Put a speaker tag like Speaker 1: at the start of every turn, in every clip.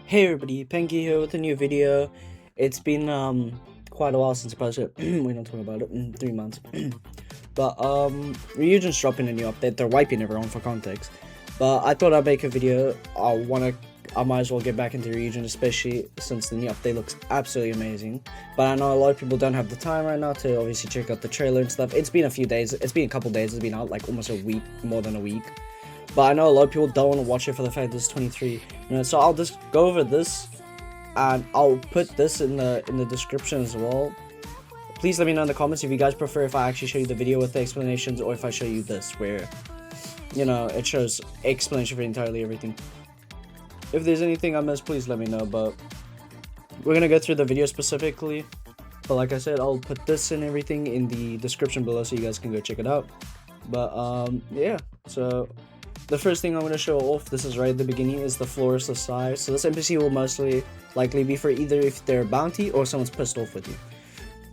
Speaker 1: Hey everybody, Penky here with a new video. It's been quite a while since I posted. We don't talk about it in 3 months. But Ryujin's dropping a new update. They're wiping everyone for context. But I thought I'd make a video. I might as well get back into Ryujin, especially since the new update looks absolutely amazing. But I know a lot of people don't have the time right now to obviously check out the trailer and stuff. It's been a few days. It's been a couple days. It's been out like almost a week, more than a week. But I know a lot of people don't want to watch it for the fact that it's 23 minutes, so I'll just go over this, and I'll put this in the description as well. Please let me know in the comments if you guys prefer if I actually show you the video with the explanations, or if I show you this, where, you know, it shows explanation for entirely everything. If there's anything I missed, please let me know, but we're gonna go through the video specifically. But like I said, I'll put this and everything in the description below so you guys can go check it out. But yeah, so the first thing I'm going to show off, this is right at the beginning, is the Florist Aside. So this NPC will mostly likely be for either if they're a bounty or someone's pissed off with you.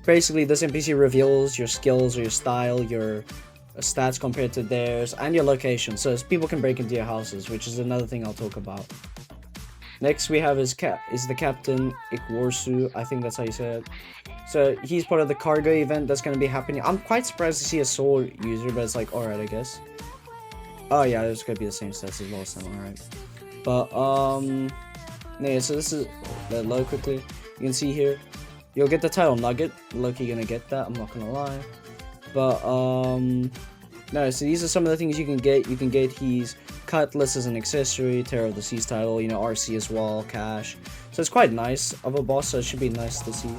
Speaker 1: Basically, this NPC reveals your skills or your style, your stats compared to theirs, and your location. So people can break into your houses, which is another thing I'll talk about. Next we have is the Captain Ikwarsu, I think that's how you say it. So he's part of the cargo event that's going to be happening. I'm quite surprised to see a sword user, but it's like, alright, I guess. Oh yeah, it's gonna be the same stats as last time, alright. But yeah, so this is the low quickly. You can see here, you'll get the title nugget. Loki gonna get that, I'm not gonna lie. But no, so these are some of the things you can get. You can get his Cutlass as an accessory, Terror of the Seas title, you know, RC as well, cash. So it's quite nice of a boss, so it should be nice to see.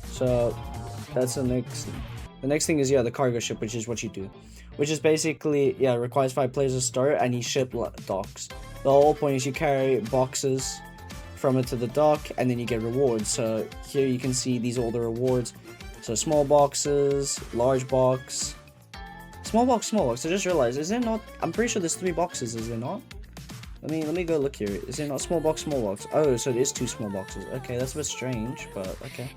Speaker 1: So that's the next. The next thing is, yeah, the cargo ship, which is what you do. Which is basically, yeah, requires 5 players to start, and you ship docks. The whole point is you carry boxes from it to the dock, and then you get rewards. So here you can see these are all the rewards. So small boxes, large box, small box, small box. I just realized, is there not, I'm pretty sure there's 3 boxes, is there not? Let me go look here. Is there not small box, small box? Oh, so it is 2 small boxes. Okay, that's a bit strange, but okay.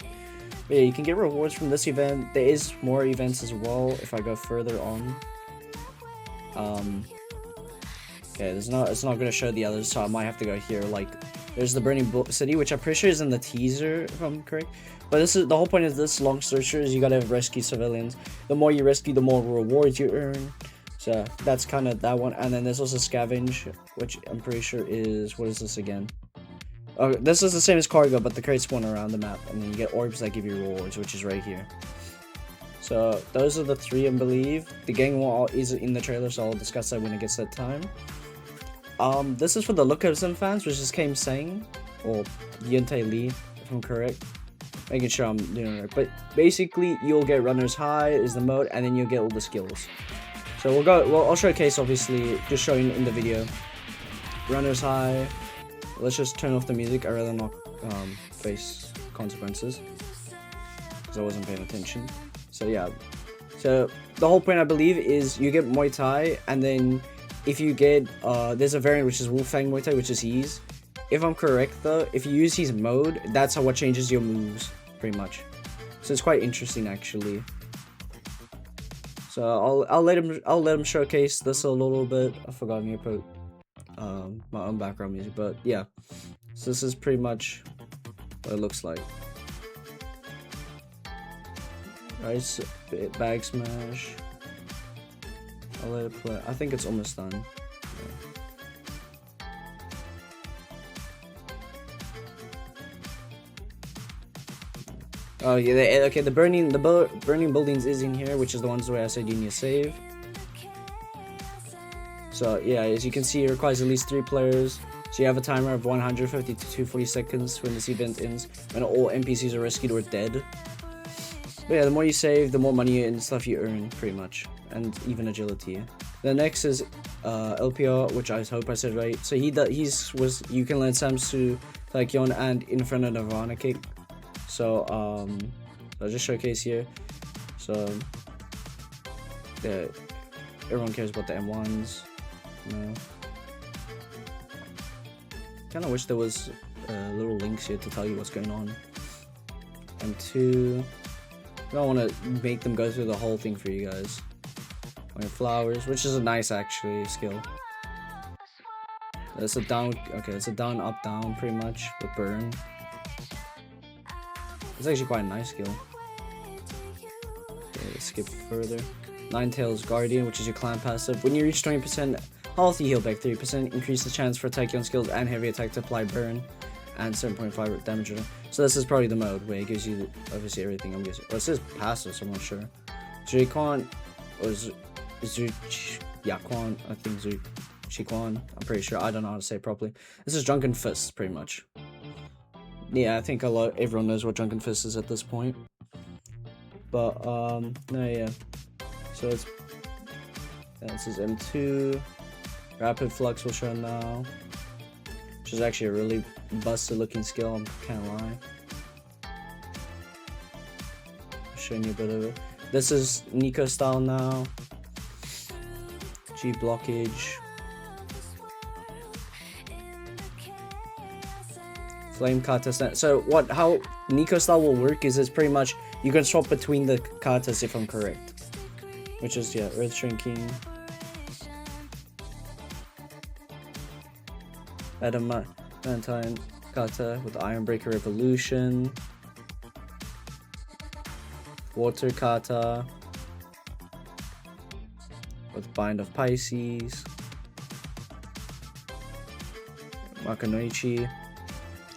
Speaker 1: But yeah, you can get rewards from this event. There is more events as well if I go further on. Okay, it's not gonna show the others, so I might have to go here. Like, there's the Burning City, which I'm pretty sure is in the teaser, if I'm correct. But this is the whole point of this long story short is you gotta rescue civilians. The more you rescue, the more rewards you earn. So that's kind of that one. And then there's also Scavenge, which I'm pretty sure is, what is this again? Oh, this is the same as cargo, but the crates spawn around the map, and then you get orbs that give you rewards, which is right here. So those are the 3, I believe. The gang wall is in the trailer, so I'll discuss that when it gets that time. This is for the Lookupson fans, which is Kame Sang, or Yuntai Lee, if I'm correct. Making sure I'm doing it right. But basically, you'll get Runner's High is the mode, and then you'll get all the skills. So I'll showcase, obviously, just showing in the video. Runner's High. Let's just turn off the music. I'd rather not face consequences because I wasn't paying attention. So yeah, so the whole point, I believe, is you get Muay Thai, and then if you get there's a variant which is Wolfang Muay Thai, which is his. If I'm correct though, if you use his mode, that's how what changes your moves pretty much. So it's quite interesting actually. So I'll let him showcase this a little bit. I forgot me to put my own background music, but yeah, so this is pretty much what it looks like. Right, so bag smash. I'll let it play. I think it's almost done. Yeah. Oh yeah, okay. The burning buildings is in here, which is the ones where I said you need to save. So yeah, as you can see, it requires at least 3 players. So you have a timer of 150 to 240 seconds when this event ends, when all NPCs are rescued or dead. But yeah, the more you save, the more money and stuff you earn, pretty much, and even agility. The next is LPR, which I hope I said right. So you can learn Samsu, Taekyon, and Inferno Nirvana kick. So I'll just showcase here. So yeah, everyone cares about the M1s. No. Kind of wish there was little links here to tell you what's going on. And 2, I don't want to make them go through the whole thing for you guys. Flowers, which is a nice actually skill. It's a down. Okay, it's a down, up, down, pretty much with burn. It's actually quite a nice skill. Okay, let's skip further. Ninetales Guardian, which is your clan passive. When you reach 20% health, you heal back 3%. Increase the chance for attack on skills and heavy attack to apply burn, and 7.5 damage. So this is probably the mode where it gives you obviously everything. I'm guessing. Well, it says passive, so I'm not sure. Zhuiquan or Yaquan, I think Zhuiquan. I'm pretty sure. I don't know how to say it properly. This is Drunken Fist, pretty much. Yeah, I think everyone knows what Drunken Fist is at this point. But no, yeah. So it's this is M2. Rapid Flux will show now, which is actually a really busted looking skill. I can't lie. Showing you a bit of it. This is Nico style now. G blockage. Flame katas. So how Nico style will work is it's pretty much you can swap between the katas if I'm correct. Which is Earth Shrinking. Adamantine kata with Iron Breaker Revolution. Water kata with Bind of Pisces. Makanoichi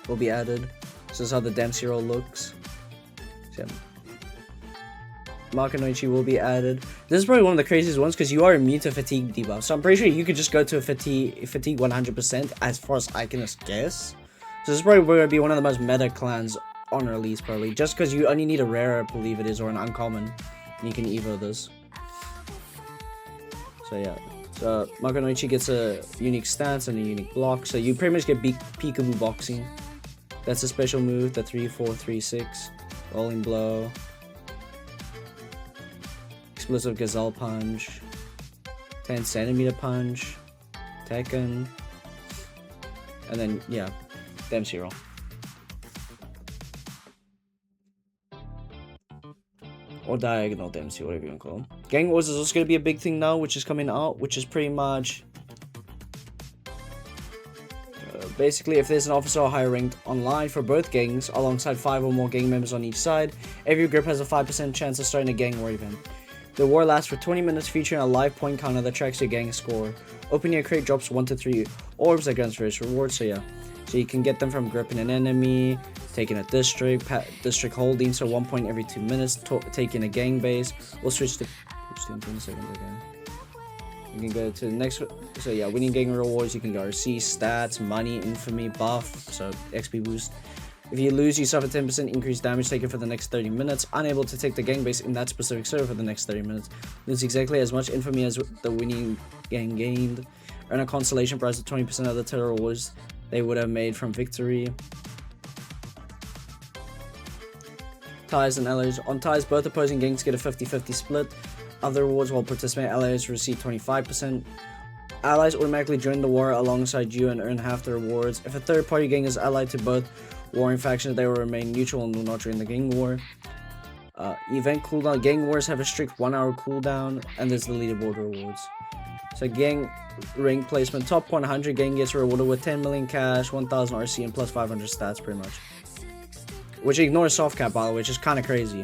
Speaker 1: will be added. This is how the Dempsey roll looks. So, Makanoichi will be added. This is probably one of the craziest ones because you are immune to fatigue debuff. So I'm pretty sure you could just go to a fatigue 100% as far as I can guess. So this is probably going to be one of the most meta clans on release probably. Just because you only need a rare, I believe it is, or an uncommon. And you can evo this. So yeah. So Makanoichi gets a unique stance and a unique block. So you pretty much get peekaboo boxing. That's a special move, the 3-4-3-6. Rolling blow. Explosive Gazelle Punch, 10 centimeter Punch, Tekken, and then, yeah, Dempsey roll. Or Diagonal Dempsey, whatever you want to call them. Gang Wars is also going to be a big thing now, which is coming out, which is pretty much... basically, if there's an officer or higher ranked online for both gangs, alongside 5 or more gang members on each side, every group has a 5% chance of starting a gang war event. The war lasts for 20 minutes, featuring a live point counter that tracks your gang score. Opening a crate drops 1 to 3 orbs that grants various rewards, so yeah. So you can get them from gripping an enemy, taking a district holding, so 1 point every 2 minutes, taking a gang base. We'll switch to 20 seconds again. You can go to the next, so yeah, winning gang rewards, you can go RC, stats, money, infamy, buff, so XP boost. If you lose, you suffer 10% increased damage taken for the next 30 minutes. Unable to take the gang base in that specific server for the next 30 minutes. Lose exactly as much infamy as the winning gang gained. Earn a consolation prize of 20% of the total rewards they would have made from victory. Ties and allies. On ties, both opposing gangs get a 50-50 split. Other rewards while participating allies receive 25%. Allies automatically join the war alongside you and earn half the rewards. If a third party gang is allied to both warring factions, they will remain neutral and will not join the gang war. Event cooldown. Gang wars have a strict 1 hour cooldown, and there's the leaderboard rewards. So gang rank placement. Top 100 gang gets rewarded with 10 million cash, 1000 RC, and plus 500 stats pretty much. Which ignores soft cap, by the way, which is kind of crazy.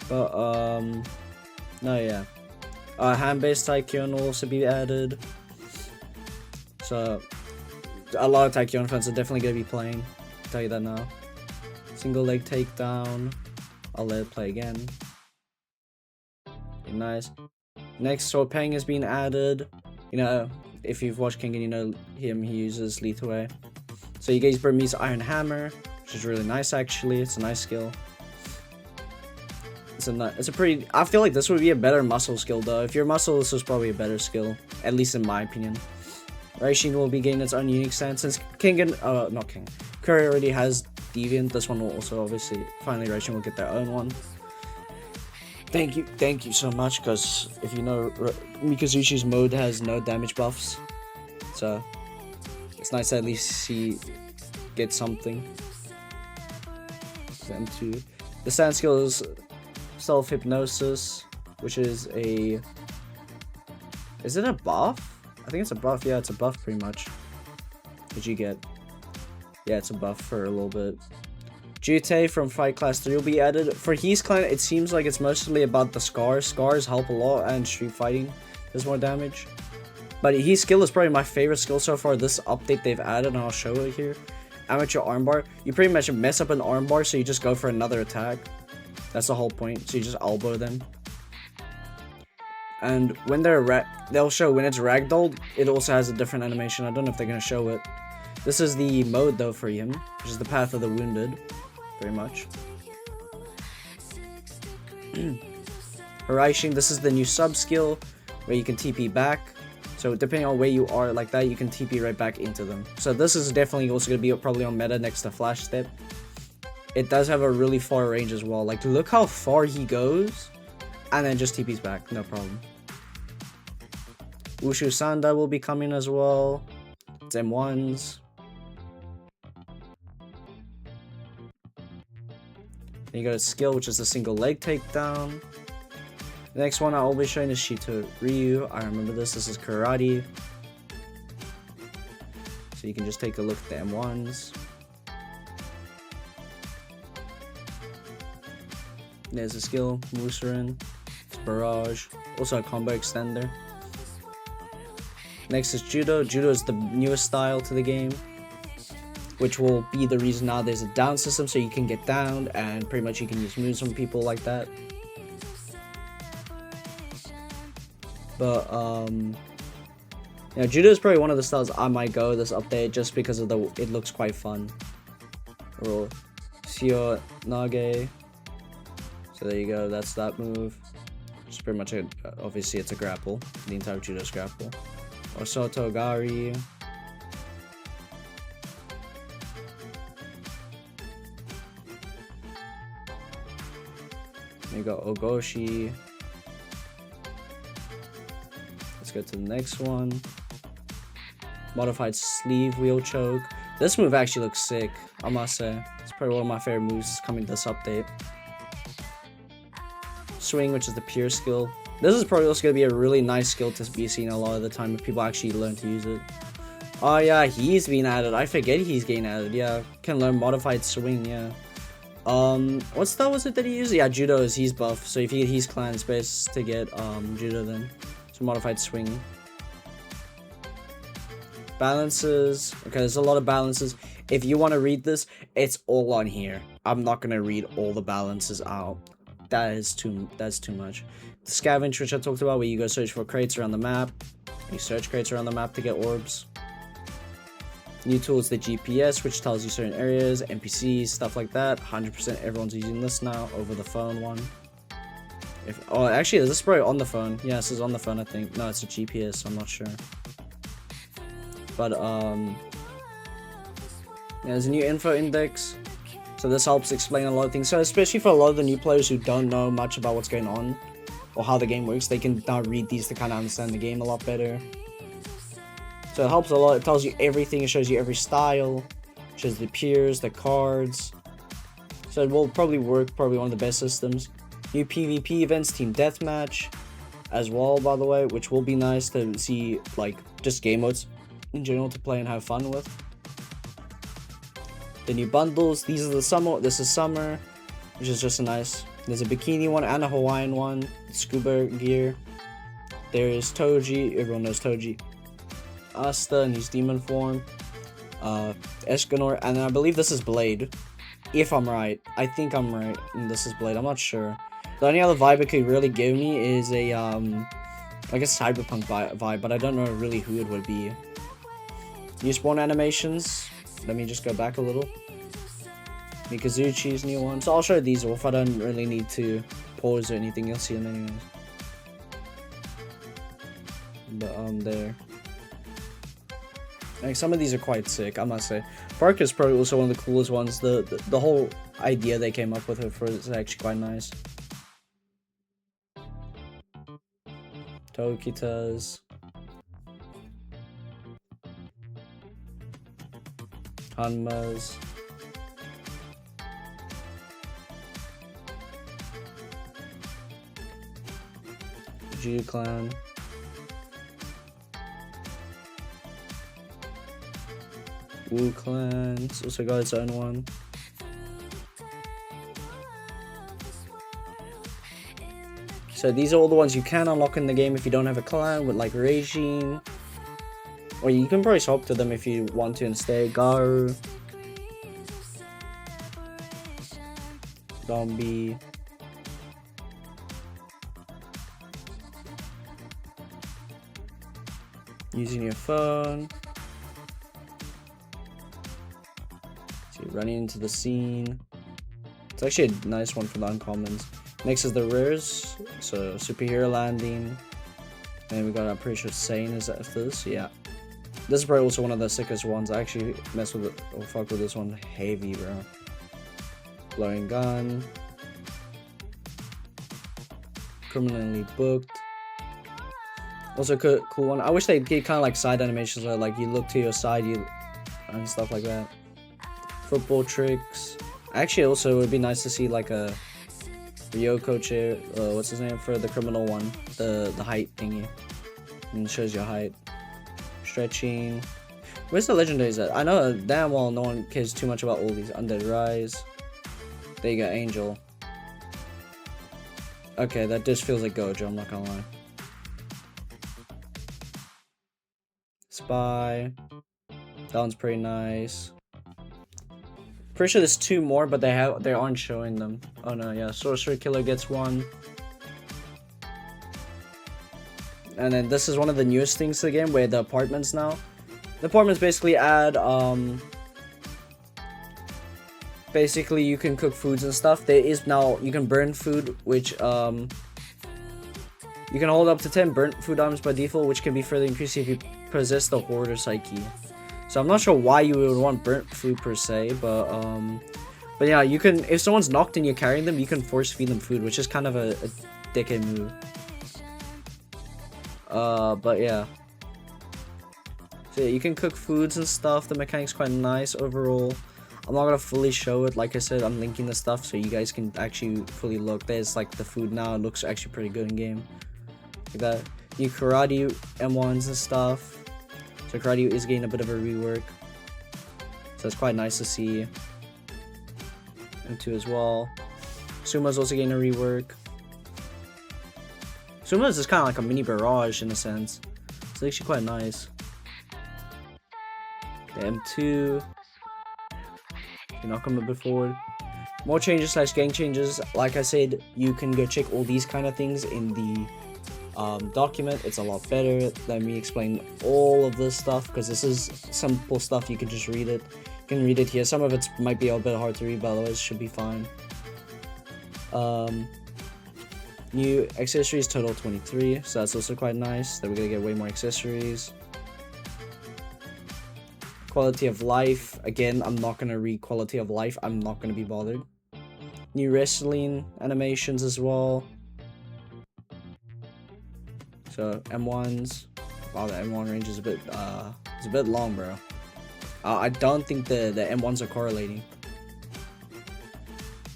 Speaker 1: But, no, yeah. Hand-based Tachyon will also be added. So, a lot of Tachyon fans are definitely going to be playing. I'll tell you that now. Single leg takedown. I'll let it play again. Okay, nice. Next, Sword Pang is being added. You know, if you've watched King and you know him, he uses Lethal Way. So you get his Burmese Iron Hammer, which is really nice actually. It's a nice skill. It's a pretty... I feel like this would be a better muscle skill though. If you're muscle, this is probably a better skill. At least in my opinion. Ryujin will be gaining its own unique stance. Since King and... not King. Curry already has Deviant. This one will also obviously... Finally, Ryujin will get their own one. Thank you so much, because if you know, Mikazushi's mode has no damage buffs. So, it's nice to at least see... Get something. M2. The stance skill is... Self-hypnosis, which is a... Is it a buff? I think it's a buff. Yeah, it's a buff pretty much. Did you get? Yeah, it's a buff for a little bit. Jute from Fight Class 3 will be added. For his clan, it seems like it's mostly about the scars. Scars help a lot, and street fighting does more damage. But his skill is probably my favorite skill so far. This update they've added, and I'll show it here. Amateur armbar. You pretty much mess up an armbar, so you just go for another attack. That's the whole point. So you just elbow them. And when they'll show when it's ragdolled, it also has a different animation. I don't know if they're gonna show it. This is the mode though for him, which is the Path of the Wounded, very much. Ryujin, this is the new sub skill where you can TP back. So depending on where you are like that, you can TP right back into them. So this is definitely also gonna be probably on meta next to Flash Step. It does have a really far range as well. Like look how far he goes, and then just TP's back, no problem. Wushu Sanda will be coming as well. It's M1s. Then you got a skill, which is a single leg takedown. The next one I'll be showing is Shito Ryu. I remember this. This is karate. So you can just take a look at the M1s. There's a skill, Musarin. It's Barrage. Also a combo extender. Next is Judo. Judo is the newest style to the game, which will be the reason now there's a down system, so you can get downed, and pretty much you can use moves on people like that. But, Judo is probably one of the styles I might go this update, just because of it looks quite fun. Or Sio Nage. So there you go, that's that move. It's pretty much obviously it's a grapple. The entire Judo's grapple. Osoto Gari. You got Ogoshi. Let's go to the next one. Modified sleeve wheel choke. This move actually looks sick, I must say. It's probably one of my favorite moves coming to this update. Swing, which is the pure skill. This is probably also going to be a really nice skill to be seen a lot of the time if people actually learn to use it. Oh yeah, he's being added. I forget he's getting added. Yeah, can learn modified swing, yeah. What style was it that he used? Yeah, Judo is he's buff. So if you get his clan, it's best to get Judo then. So modified swing. Balances. Okay, there's a lot of balances. If you want to read this, it's all on here. I'm not gonna read all the balances out. That's too much. The scavenge, which I talked about, where you go search for crates around the map. You search crates around the map to get orbs. New tool is the GPS, which tells you certain areas, NPCs, stuff like that. 100% everyone's using this now over the phone one. Oh, actually, this is probably on the phone. Yeah, this is on the phone, I think. No, it's a GPS, I'm not sure. But, yeah, there's a new info index. So this helps explain a lot of things. So especially for a lot of the new players who don't know much about what's going on or how the game works, they can now read these to kind of understand the game a lot better. So it helps a lot. It tells you everything. It shows you every style. It shows the peers, the cards. So it will probably work. Probably one of the best systems. New PvP events, Team Deathmatch as well, by the way, which will be nice to see, like, just game modes in general to play and have fun with. The new bundles, these are the summer, this is summer, which is just a nice, there's a bikini one and a Hawaiian one, scuba gear. There's Toji, everyone knows Toji. Asta in his demon form. Escanor, and I believe this is Blade. If I'm right. I think I'm right, and this is Blade, I'm not sure. The only other vibe it could really give me is a, like a cyberpunk vibe, but I don't know really who it would be. New spawn animations. Let me just go back a little. Mikazuchi's new one. So I'll show these off. I don't really need to pause or anything. You'll see them anyways. But there. Like some of these are quite sick, I must say. Park is probably also one of the coolest ones. The whole idea they came up with it for is actually quite nice. Tokitas. Hanmas. Ju Clan. Wu Clan. It's also got its own one. So these are all the ones you can unlock in the game if you don't have a clan, with like Ryujin. Or you can probably swap to them if you want to instead. Garu. Zombie. Using your phone. So you're running into the scene. It's actually a nice one for the uncommons. Next is the rares. So superhero landing. And we got, I'm pretty sure Sane is after this. Yeah. This is probably also one of the sickest ones. I actually mess with it or fuck with this one heavy, bro. Blowing gun. Criminally booked. Also cool one. I wish they get kind of like side animations where like you look to your side, and stuff like that. Football tricks. Actually, also it would be nice to see like a Ryoko chair. What's his name for the criminal one? The height thingy. And it shows your height. Stretching. Where's the legendaries at? I know damn well no one cares too much about all these. Undead Rise. There you go, Angel. Okay, that just feels like Gojo, I'm not gonna lie. Spy. That one's pretty nice. Pretty sure there's two more, but they aren't showing them. Oh no, yeah, Sorcerer Killer gets one. And then this is one of the newest things to the game, where the apartments now. The apartments basically add basically you can cook foods and stuff. There is now, you can burn food, which you can hold up to 10 burnt food items by default, which can be further increased if you possess the Hoarder Psyche. So I'm not sure why you would want burnt food per se, but yeah, you can, if someone's knocked and you're carrying them, you can force feed them food, which is kind of a dickhead move. But yeah. So yeah, you can cook foods and stuff. The mechanic's quite nice overall. I'm not gonna fully show it. Like I said, I'm linking the stuff so you guys can actually fully look. There's like the food now. It looks actually pretty good in game. Like that. New karate M1s and stuff. So karate is getting a bit of a rework. So it's quite nice to see. M2 as well. Suma's also getting a rework. Suma's is kind of like a mini barrage in a sense. It's actually quite nice. The M2. You're not coming a bit forward. More changes / gang changes. Like I said, you can go check all these kind of things in the document. It's a lot better. Let me explain all of this stuff because this is simple stuff. You can just read it. You can read it here. Some of it might be a bit hard to read, but otherwise it should be fine. New accessories, total 23. So that's also quite nice. That we're gonna get way more accessories. Quality of life. Again, I'm not gonna read quality of life. I'm not gonna be bothered. New wrestling animations as well. So M1s. Wow, the M1 range is a bit it's a bit long, bro. I don't think the M1s are correlating.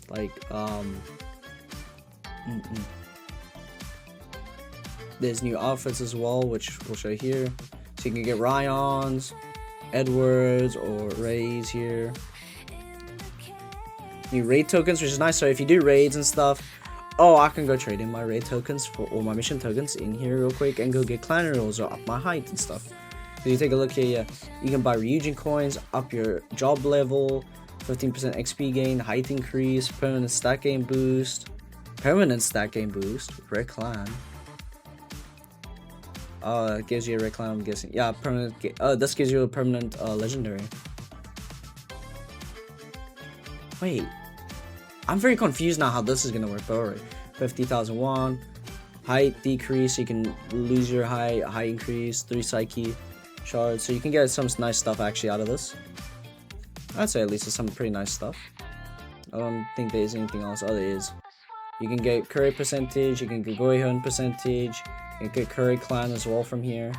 Speaker 1: Like there's new outfits as well, which we'll show here. So you can get Ryons, Edwards, or Rays here. New raid tokens, which is nice. So if you do raids and stuff, oh, I can go trade in my raid tokens for all my mission tokens in here real quick and go get clan rolls or up my height and stuff. So you take a look here, yeah, you can buy Ryujin coins, up your job level, 15% XP gain, height increase, permanent stat gain boost, red clan. It gives you a red clan, I'm guessing. Yeah, permanent. This gives you a permanent legendary. Wait, I'm very confused now how this is gonna work. But alright, 50,001 height decrease. You can lose your height increase, 3 psyche shards. So you can get some nice stuff actually out of this. I'd say at least it's some pretty nice stuff. I don't think there's anything else. Oh, there is. You can get curry percentage. You can get Goihon percentage. You can get curry clan as well from here.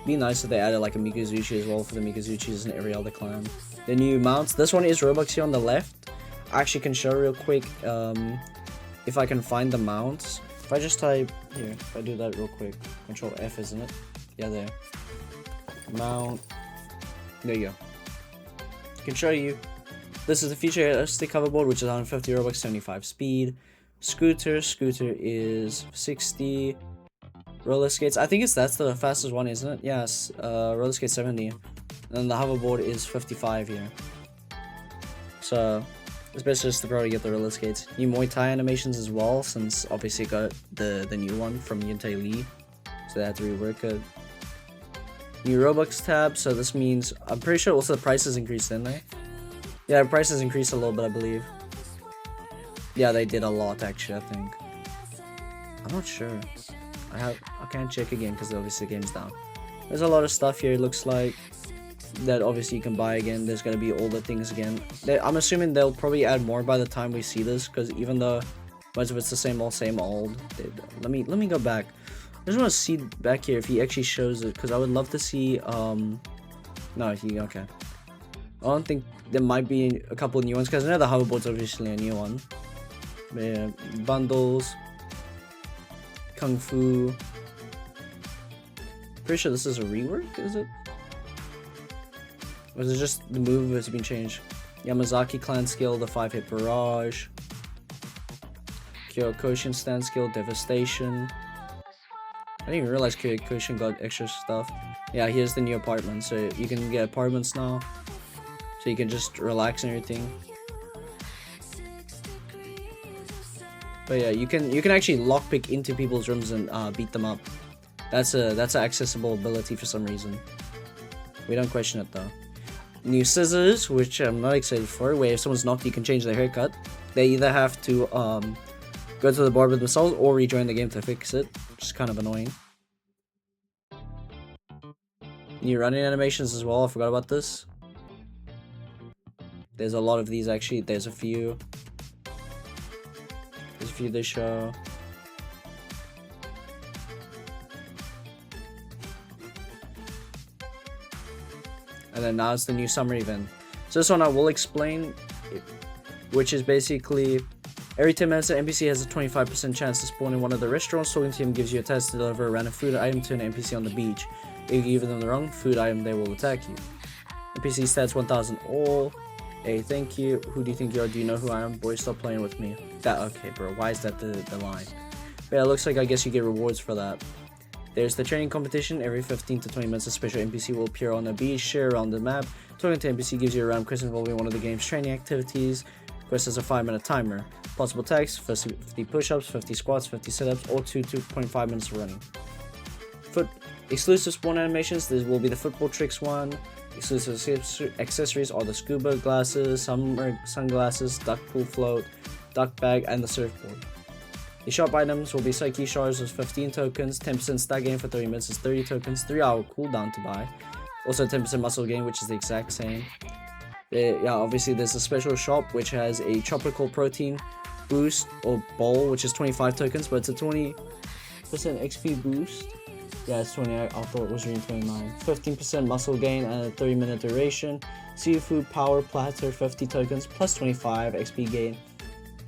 Speaker 1: Be nice if they added like a Mikazuchi as well for the Mikazuchis and every other clan. The new mounts. This one is Roblox here on the left. I actually can show real quick if I can find the mounts. If I just type here, if I do that real quick, Control F, isn't it? Yeah, there. Mount. There you go. I can show you. This is the futuristic hoverboard, which is 150 Robux, 75 speed. Scooter is 60. Roller skates, I think that's the fastest one, isn't it? Yes, roller skate 70. And then the hoverboard is 55 here. So it's best just to probably get the roller skates. New Muay Thai animations as well, since obviously got the new one from Yuntai Lee. So they had to rework it. New Robux tab, so this means, I'm pretty sure also the prices increased, didn't they? Yeah, the prices increased a little bit, I believe. Yeah, they did a lot actually, I think. I'm not sure. I can't check again because obviously the game's down. There's a lot of stuff here, it looks like, that obviously you can buy again. There's gonna be all the things again. I'm assuming they'll probably add more by the time we see this, because even though much of it's the same old. Let me go back. I just want to see back here if he actually shows it, because I would love to see. No, okay. I don't think there might be a couple new ones, because I know the hoverboard's obviously a new one. But yeah, bundles. Kung Fu. Pretty sure this is a rework, is it? Or is it just the move has been changed? Yamazaki clan skill, the 5-hit barrage. Kyokushin stand skill, devastation. I didn't even realize Kyokushin got extra stuff. Yeah, here's the new apartment, so you can get apartments now. So you can just relax and everything. But yeah, you can actually lockpick into people's rooms and beat them up. That's an accessible ability for some reason. We don't question it though. New scissors, which I'm not excited for, where if someone's knocked, you can change their haircut. They either have to go to the barber themselves or rejoin the game to fix it, which is kind of annoying. New running animations as well, I forgot about this. There's a lot of these actually, there's a few they show. And then now it's the new summer event. So this one I will explain, which is basically every 10 minutes an NPC has a 25% chance to spawn in one of the restaurants. Talking to him gives you a task to deliver a random food item to an NPC on the beach. If you give them the wrong food item, they will attack you. NPC stats 1000 all. Hey, thank you. Who do you think you are? Do you know who I am? Boy, stop playing with me. Okay, bro. Why is that the line? But yeah, it looks like I guess you get rewards for that. There's the training competition. Every 15 to 20 minutes, a special NPC will appear on a beach, share around the map. Talking to NPC gives you a random quest involving one of the game's training activities. Quest has a 5-minute timer. Possible tasks: 50 push-ups, 50 squats, 50 sit-ups, or 2.5 minutes of running. Exclusive spawn animations. This will be the football tricks one. Exclusive accessories are the scuba glasses, summer sunglasses, duck pool float, duck bag, and the surfboard. The shop items will be Psyche shards with 15 tokens, 10% stat gain for 30 minutes is 30 tokens, 3-hour cooldown to buy. Also 10% muscle gain, which is the exact same. Yeah, obviously there's a special shop which has a tropical protein boost or bowl, which is 25 tokens, but it's a 20% XP boost. Yeah, it's 20. I thought it was reading 29. 15% muscle gain and a 30-minute duration. Seafood power platter, 50 tokens plus 25 XP gain,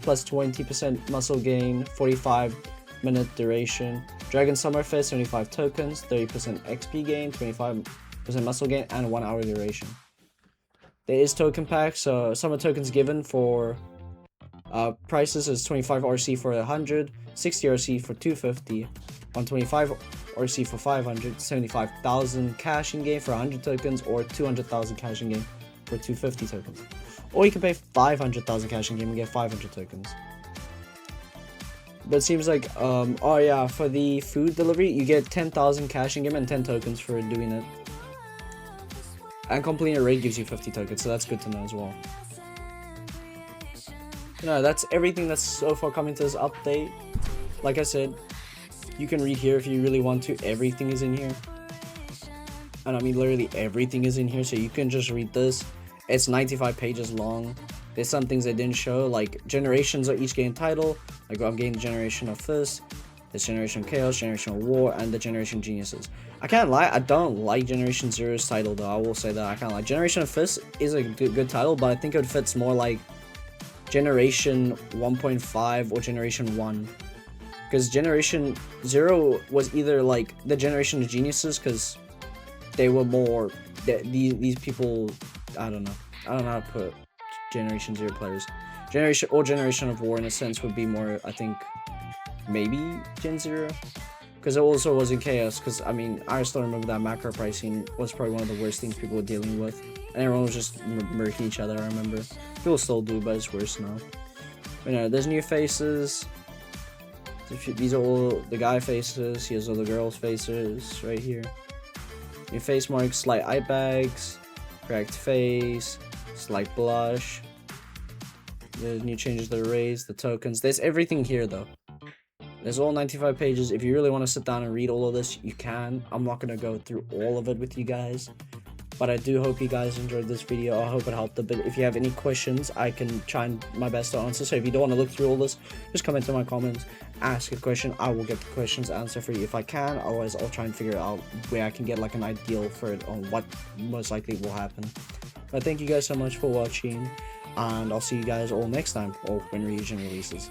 Speaker 1: plus 20% muscle gain, 45-minute duration. Dragon Summerfest, 75 tokens, 30% XP gain, 25% muscle gain, and 1 hour duration. There is token packs, so summer tokens given for prices is 25 RC for 100, 60 RC for 250, 125 RC for 500, 75,000 cash in game for 100 tokens, or 200,000 cash in game for 250 tokens. Or you can pay 500,000 cash in game and get 500 tokens. But it seems like, oh yeah, for the food delivery, you get 10,000 cash in game and 10 tokens for doing it. And completing a raid gives you 50 tokens, so that's good to know as well. No, that's everything that's so far coming to this update. Like I said, you can read here if you really want to. Everything is in here. And I mean literally everything is in here, so you can just read this. It's 95 pages long. There's some things they didn't show, like generations of each game title. Like I'm getting the generation of this, this generation of chaos, generation of war, and the generation of geniuses. I can't lie, I don't like Generation Zero's title though. I will say that I can't lie. Generation of Fist is a good title, but I think it fits more like Generation 1.5 or Generation 1. Because Generation 0 was either like the generation of geniuses, because they were more these people, I don't know how to put Generation Zero players. Generation of War in a sense would be more, I think, maybe Gen Zero, because it also was in chaos. Because I mean, I still remember that macro pricing was probably one of the worst things people were dealing with, and everyone was just murking each other. I remember people still do, but it's worse now. But you know, there's new faces. These are all the guy faces. Here's all the girls' faces right here. New face marks, slight eye bags, cracked face, slight blush. There's new changes to the rays, the tokens. There's everything here though. There's all 95 pages. If you really want to sit down and read all of this, you can. I'm not going to go through all of it with you guys. But I do hope you guys enjoyed this video. I hope it helped a bit. If you have any questions, I can try my best to answer. So if you don't want to look through all this, just comment in my comments, ask a question. I will get the questions answered for you if I can. Otherwise, I'll try and figure out where I can get like an ideal for it on what most likely will happen. But thank you guys so much for watching, and I'll see you guys all next time, or when Ryujin releases.